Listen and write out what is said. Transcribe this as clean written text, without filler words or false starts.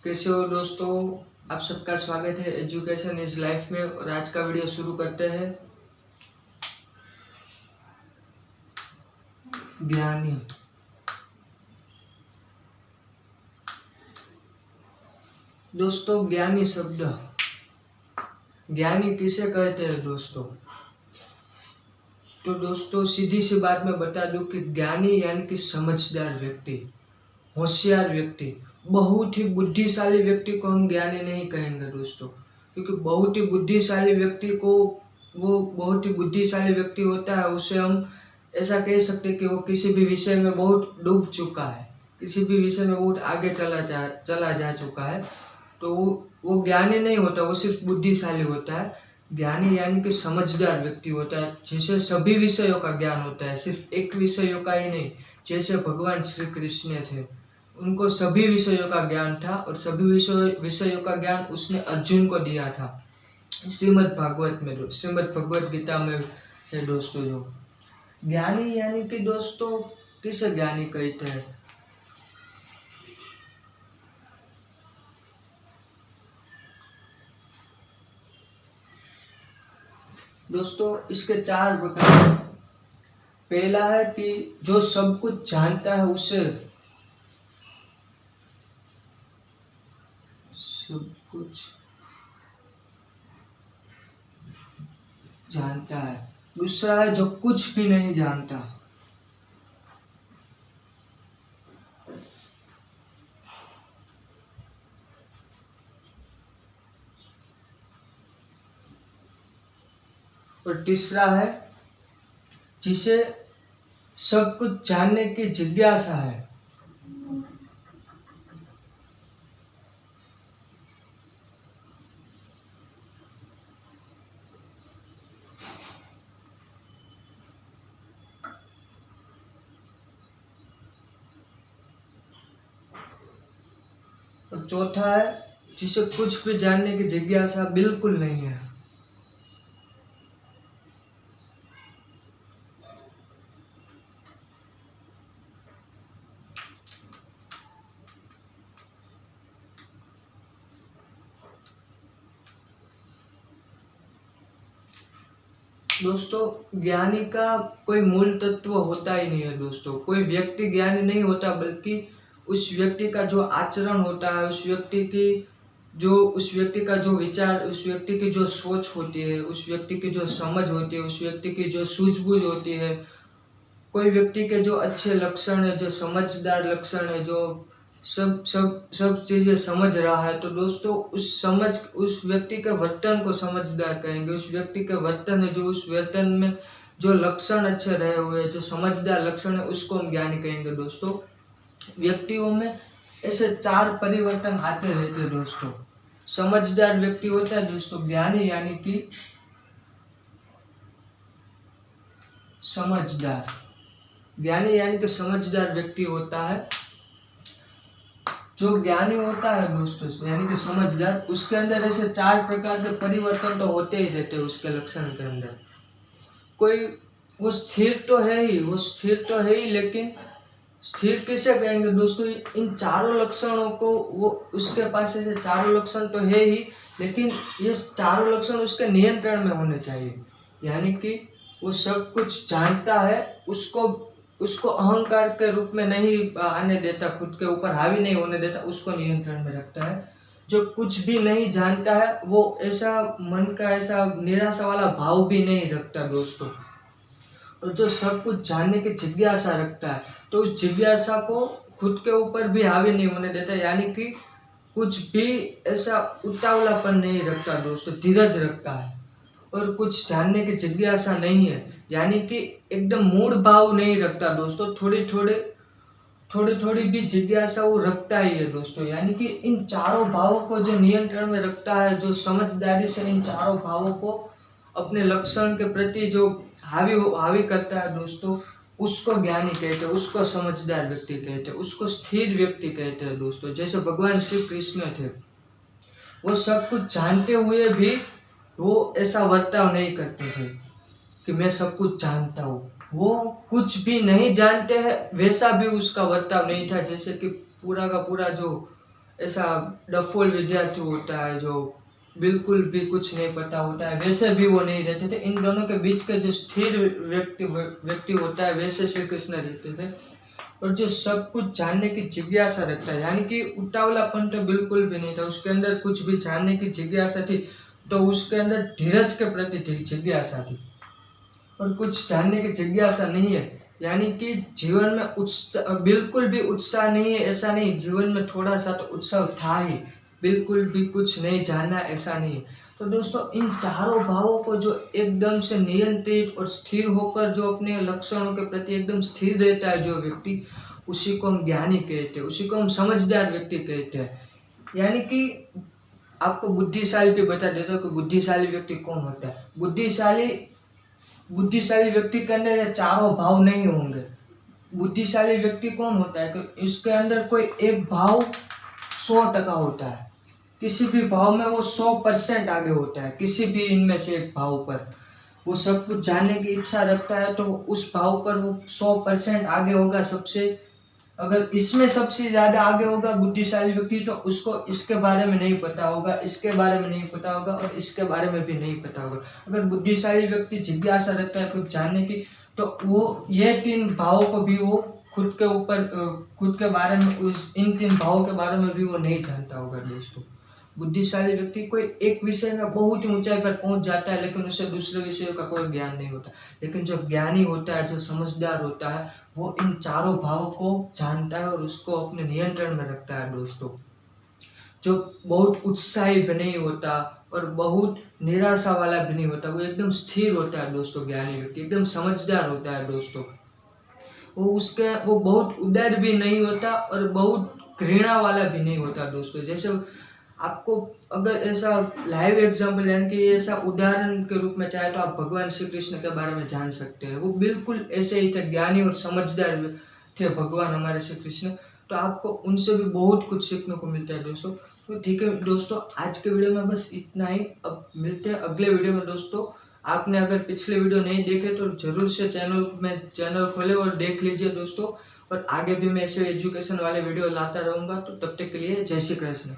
कैसे हो दोस्तों, आप सबका स्वागत है एजुकेशन इज लाइफ में। और आज का वीडियो शुरू करते हैं। ज्ञानी। दोस्तों, ज्ञानी शब्द, ज्ञानी किसे कहते हैं दोस्तों? तो दोस्तों सीधी सी बात मैं बता दूं कि ज्ञानी यानी कि समझदार व्यक्ति, होशियार व्यक्ति, बहुत ही बुद्धिशाली व्यक्ति को हम ज्ञानी नहीं कहेंगे दोस्तों। क्योंकि बहुत ही बुद्धिशाली व्यक्ति को, वो बहुत ही बुद्धिशाली व्यक्ति होता है, उसे हम ऐसा कह सकते हैं कि वो किसी भी विषय में बहुत डूब चुका है, किसी भी विषय में बहुत आगे चला जा चुका है। तो वो ज्ञानी नहीं होता, वो सिर्फ बुद्धिशाली होता है। ज्ञानी यानी कि समझदार व्यक्ति होता है, जिसे सभी विषयों का ज्ञान होता है, सिर्फ एक विषयों का ही नहीं। जैसे भगवान श्री कृष्ण थे, उनको सभी विषयों का ज्ञान था और सभी विषयों का ज्ञान उसने अर्जुन को दिया था। श्रीमद् भगवत गीता में है दोस्तों। जो ज्ञानी यानी कि दोस्तों किसे ज्ञानी कहते हैं? दोस्तों इसके 4 प्रकार हैं। पहला है कि जो सब कुछ जानता है, उसे सब कुछ जानता है। दूसरा है जो कुछ भी नहीं जानता। और तीसरा है जिसे सब कुछ जानने की जिज्ञासा है। और चौथा है जिसे कुछ भी जानने की जिज्ञासा बिल्कुल नहीं है। दोस्तों ज्ञानी का कोई मूल तत्व होता ही नहीं है दोस्तों। कोई व्यक्ति ज्ञानी नहीं होता, बल्कि उस व्यक्ति का जो आचरण होता है, उस व्यक्ति का जो विचार, उस व्यक्ति की जो सोच होती है, उस व्यक्ति की जो समझ होती है, उस व्यक्ति की जो सूझबूझ होती है, कोई व्यक्ति के जो अच्छे लक्षण है, जो समझदार लक्षण है, जो सब चीजें समझ रहा है, तो दोस्तों उस व्यक्ति के वर्तन को समझदार कहेंगे। उस व्यक्ति के वर्तन है, जो उस वर्तन में जो लक्षण अच्छे रहे हुए, जो समझदार लक्षण है, उसको हम ज्ञानी कहेंगे दोस्तों। व्यक्तियों में ऐसे 4 परिवर्तन आते रहते हैं दोस्तों। समझदार व्यक्ति होता है दोस्तों ज्ञानी, यानी कि समझदार। ज्ञानी यानी कि समझदार व्यक्ति होता है। जो ज्ञानी होता है दोस्तों यानी कि समझदार, उसके अंदर ऐसे 4 प्रकार के परिवर्तन तो होते ही रहते हैं उसके लक्षण के अंदर। कोई वो स्थिर तो है ही, लेकिन स्थिर किसे कहेंगे दोस्तों? इन चारों लक्षणों को, वो उसके पास ऐसे चारों लक्षण तो है ही, लेकिन ये चारों लक्षण उसके नियंत्रण में होने चाहिए। यानी कि वो सब कुछ जानता है, उसको अहंकार के रूप में नहीं आने देता, खुद के ऊपर हावी नहीं होने देता, उसको नियंत्रण में रखता है। जो कुछ भी नहीं जानता है, वो ऐसा मन का ऐसा निराशा वाला भाव भी नहीं रखता दोस्तों। और जो सब कुछ जानने की जिज्ञासा रखता है, तो उस जिज्ञासा को खुद के ऊपर भी हावी नहीं होने देता। यानी कि कुछ भी ऐसा उतावलापन नहीं रखता दोस्तों, धीरज रखता है। और कुछ जानने की जिज्ञासा नहीं है, यानी कि एकदम मूड भाव नहीं रखता दोस्तों। थोड़ी थोड़ी भी जिज्ञासा वो रखता ही है दोस्तों। यानी कि इन चारों भावों को जो नियंत्रण में रखता है, जो समझदारी से इन चारों भावों को अपने लक्षण के प्रति जो हावी करता है दोस्तों, उसको ज्ञानी कहते हैं, उसको समझदार व्यक्ति कहते हैं, उसको स्थिर व्यक्ति कहते हैं दोस्तों। जैसे भगवान श्री कृष्ण थे, वो सब कुछ जानते हुए भी वो ऐसा वर्ताव नहीं करते थे कि मैं सब कुछ जानता हूँ। वो कुछ भी नहीं जानते हैं वैसा भी उसका बर्ताव नहीं था, जैसे कि पूरा का पूरा जो ऐसा डफोल विद्यार्थी होता है जो बिल्कुल भी कुछ नहीं पता होता है, वैसे भी वो नहीं रहते थे। इन दोनों के बीच का जो स्थिर व्यक्ति होता है वैसे श्री कृष्ण रहते थे। और जो सब कुछ जानने की जिज्ञासा रखता है, यानी कि उतावलापन तो बिल्कुल भी नहीं था, उसके अंदर कुछ भी जानने की जिज्ञासा थी, तो उसके अंदर धीरज के प्रति जिज्ञासा थी। और कुछ जानने की जिज्ञासा नहीं है, यानी कि जीवन में उत्साह, बिल्कुल भी उत्साह नहीं है ऐसा नहीं, जीवन में थोड़ा सा तो उत्साह था ही, बिल्कुल भी कुछ नहीं जानना ऐसा नहीं है। तो दोस्तों इन चारों भावों को जो एकदम से नियंत्रित और स्थिर होकर जो अपने लक्षणों के प्रति एकदम स्थिर रहता है जो व्यक्ति, उसी को हम ज्ञानी कहते हैं, उसी को हम समझदार व्यक्ति कहते हैं। यानी कि आपको बुद्धिशाली भी बता देता हूँ कि बुद्धिशाली व्यक्ति कौन होता है। बुद्धिशाली व्यक्ति के अंदर ये चारों भाव नहीं होंगे। बुद्धिशाली व्यक्ति कौन होता है कि इसके अंदर कोई एक भाव 100% होता है, किसी भी भाव में वो 100% आगे होता है, किसी भी इनमें से एक भाव पर वो सब कुछ जानने की इच्छा रखता है, तो उस भाव पर वो 100% आगे होगा सबसे। अगर इसमें सबसे ज्यादा आगे होगा बुद्धिशाली व्यक्ति, तो उसको इसके बारे में नहीं पता होगा, इसके बारे में नहीं पता होगा और इसके बारे में भी नहीं पता होगा। अगर बुद्धिशाली व्यक्ति जिज्ञासा रखता है कुछ जानने की, तो वो ये 3 भावों को भी वो खुद के ऊपर खुद के बारे में इन 3 भावों के बारे में भी वो नहीं जानता होगा दोस्तों। बुद्धिशाली व्यक्ति कोई एक विषय में बहुत ऊंचाई पर पहुंच जाता है, लेकिन उसे दूसरे विषयों का कोई ज्ञान नहीं होता। लेकिन जो ज्ञानी होता है, जो समझदार होता है, वो इन चारों भावों को जानता है और उसको अपने नियंत्रण में रखता है दोस्तों। जो बहुत उत्साही भी नहीं होता और बहुत निराशा वाला भी नहीं होता, वो एकदम स्थिर होता है दोस्तों। ज्ञानी व्यक्ति एकदम समझदार होता है दोस्तों। वो बहुत उदार भी नहीं होता और बहुत घृणा वाला भी नहीं होता दोस्तों। जैसे आपको अगर ऐसा लाइव एग्जांपल यानी कि ऐसा उदाहरण के रूप में चाहे तो आप भगवान श्री कृष्ण के बारे में जान सकते हैं। वो बिल्कुल ऐसे ही थे, ज्ञानी और समझदार थे भगवान हमारे श्री कृष्ण। तो आपको उनसे भी बहुत कुछ सीखने को मिलता है दोस्तों। तो ठीक है दोस्तों, आज के वीडियो में बस इतना ही। अब मिलते हैं अगले वीडियो में दोस्तों। आपने अगर पिछले वीडियो नहीं देखे तो जरूर से चैनल खोले और देख लीजिए दोस्तों। और आगे भी मैं ऐसे एजुकेशन वाले वीडियो लाता रहूंगा। तो तब तक के लिए जय श्री कृष्ण।